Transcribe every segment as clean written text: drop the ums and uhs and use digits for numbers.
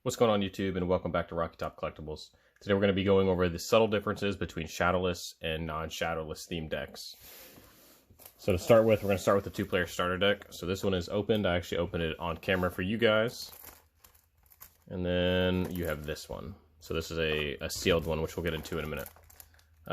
What's going on YouTube, and welcome back to Rocky Top Collectibles. Today we're going to be going over the subtle differences between Shadowless and non-Shadowless themed decks. So to start with, we're going to start with the two-player starter deck. So this one is opened. I actually opened it on camera for you guys. And then you have this one. So this is a sealed one, which we'll get into in a minute.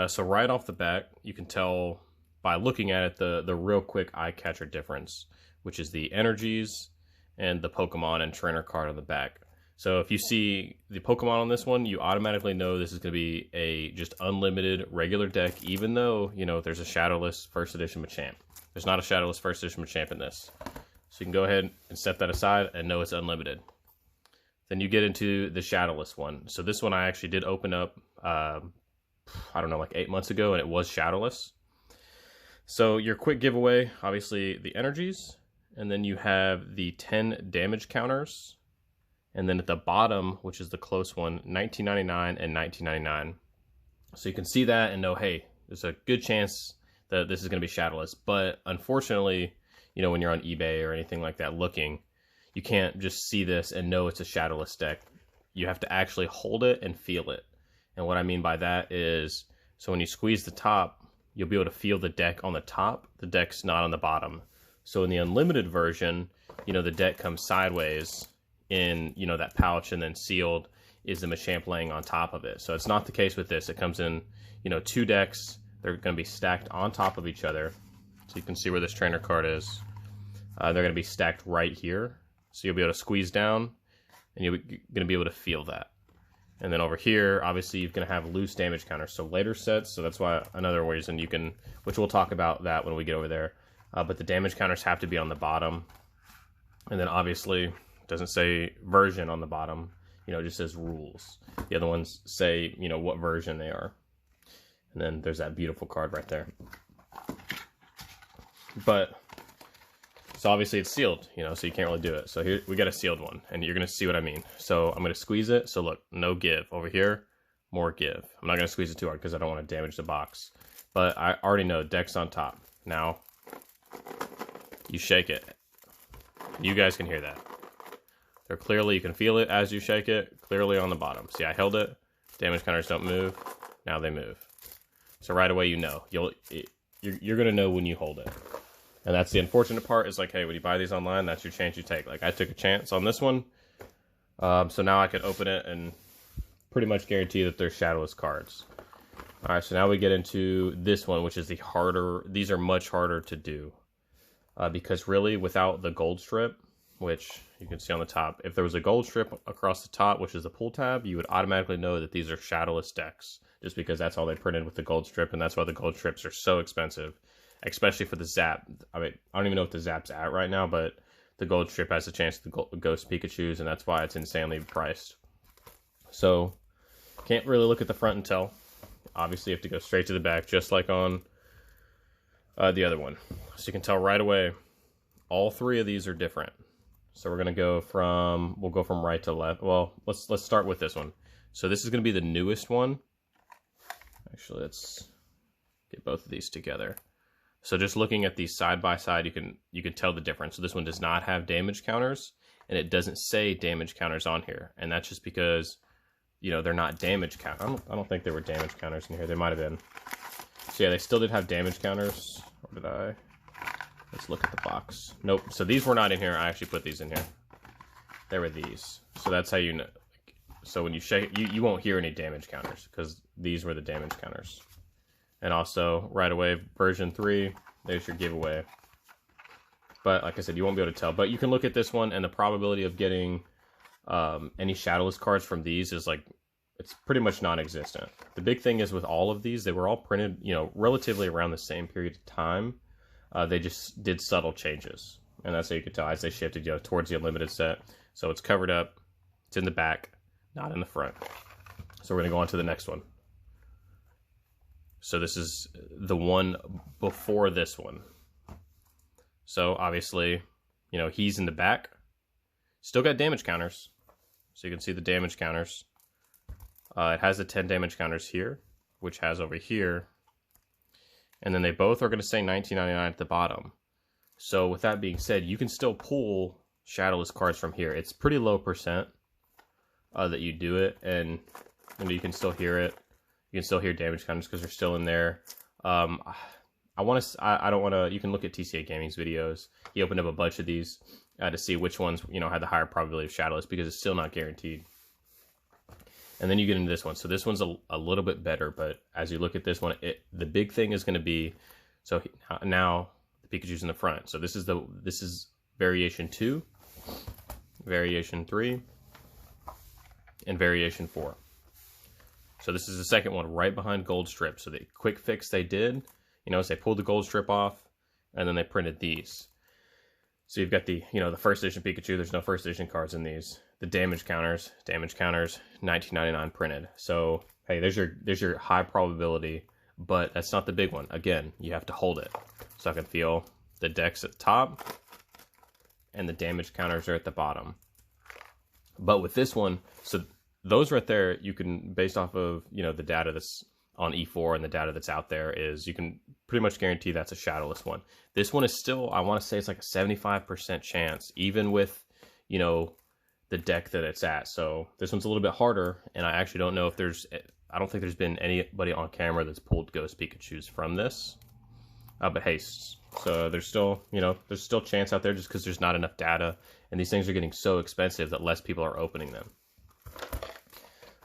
So right off the bat, you can tell by looking at it the real quick eye-catcher difference, which is the energies and the Pokemon and trainer card on the back. So if you see the Pokemon on this one, you automatically know this is going to be a just unlimited regular deck, even though, you know, there's a Shadowless First Edition Machamp. There's not a Shadowless First Edition Machamp in this. So you can go ahead and set that aside and know it's unlimited. Then you get into the Shadowless one. So this one I actually did open up, I don't know, like 8 months ago, and it was Shadowless. So your quick giveaway, obviously the energies, and then you have the 10 damage counters. And then at the bottom, which is the close one, 1999 and 1999. So you can see that and know, hey, there's a good chance that this is going to be Shadowless. But unfortunately, you know, when you're on eBay or anything like that looking, you can't just see this and know it's a Shadowless deck. You have to actually hold it and feel it. And what I mean by that is, so when you squeeze the top, you'll be able to feel the deck on the top. The deck's not on the bottom. So in the unlimited version, you know, the deck comes sideways in, you know, that pouch, and then sealed is the Machamp laying on top of it. So it's not the case with this. It comes in, you know, two decks. They're going to be stacked on top of each other. So you can see where this trainer card is. They're going to be stacked right here. So you'll be able to squeeze down, and you're going to be able to feel that. And then over here, obviously, you're going to have loose damage counters. So later sets, so that's why another reason you can, which we'll talk about that when we get over there. But the damage counters have to be on the bottom. And then obviously, doesn't say version on the bottom, you know, it just says rules. The other ones say, you know, what version they are. And then there's that beautiful card right there. But, so obviously it's sealed, you know, so you can't really do it. So here, we got a sealed one, and you're going to see what I mean. So I'm going to squeeze it. So look, no give. Over here, more give. I'm not going to squeeze it too hard because I don't want to damage the box. But I already know deck's on top. Now, you shake it. You guys can hear that. They're clearly, you can feel it as you shake it, clearly on the bottom. See, I held it. Damage counters don't move. Now they move. So right away, you know. You're going to know when you hold it. And that's the unfortunate part, is like, hey, when you buy these online, that's your chance you take. Like, I took a chance on this one. So now I could open it and pretty much guarantee that they're Shadowless cards. All right, so now we get into this one, which is the harder. These are much harder to do. Because really, without the gold strip, which you can see on the top, if there was a gold strip across the top, which is the pull tab, you would automatically know that these are Shadowless decks, just because that's all they printed with the gold strip, and that's why the gold strips are so expensive, especially for the Zap. I mean, I don't even know what the Zap's at right now, but the gold strip has a chance to ghost Pikachus, and that's why it's insanely priced. So, can't really look at the front and tell. Obviously, you have to go straight to the back, just like on the other one. So you can tell right away, all three of these are different. So we're going to go from, we'll go from right to left. Well, let's start with this one. So this is going to be the newest one. Actually, let's get both of these together. So just looking at these side by side, you can tell the difference. So this one does not have damage counters, and it doesn't say damage counters on here. And that's just because, you know, they're not damage counters. I don't think there were damage counters in here. They might have been. So yeah, they still did have damage counters. Or did I? Let's look at the box. Nope. So these were not in here. I actually put these in here. There were these. So that's how you know. So when you shake it, you won't hear any damage counters, because these were the damage counters. And also, right away, version 3, there's your giveaway. But like I said, you won't be able to tell. But you can look at this one, and the probability of getting any Shadowless cards from these is like, it's pretty much non-existent. The big thing is with all of these, they were all printed, you know, relatively around the same period of time. They just did subtle changes, and that's how you could tell as they shifted, you know, towards the unlimited set. So it's covered up, it's in the back, not in the front. So we're going to go on to the next one. So this is the one before this one. So obviously, you know, he's in the back. Still got damage counters. So you can see the damage counters. It has the 10 damage counters here, which has over here. And then they both are going to say 1999 at the bottom. So with that being said, you can still pull Shadowless cards from here. It's pretty low percent. that you do it, and you can still hear it. You can still hear damage counters because they're still in there. I don't want to. You can look at TCA Gaming's videos. He opened up a bunch of these to see which ones had the higher probability of Shadowless, because it's still not guaranteed. And then you get into this one. So this one's a little bit better, but as you look at this one, the big thing is going to be, so now the Pikachu's in the front. So this is variation 2, variation 3, and variation 4. So this is the second one right behind Gold Strip. So the quick fix they did, is they pulled the Gold Strip off, and then they printed these. So you've got the first edition Pikachu. There's no first edition cards in these. The damage counters, 1999 printed. So hey, there's your high probability, but that's not the big one. Again, you have to hold it. So I can feel the decks at the top, and the damage counters are at the bottom. But with this one, so those right there, you can, based off of the data that's on E4 and the data that's out there, is you can pretty much guarantee that's a Shadowless one. This one is still, I want to say it's like a 75% chance, even with the deck that it's at. So this one's a little bit harder, and I actually don't know if I don't think there's been anybody on camera that's pulled Ghost Pikachus from this. But hey, so there's still chance out there, just because there's not enough data, and these things are getting so expensive that less people are opening them.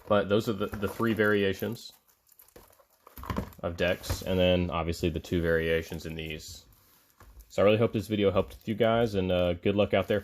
But those are the 3 variations of decks, and then obviously the 2 variations in these. So I really hope this video helped with you guys, and good luck out there.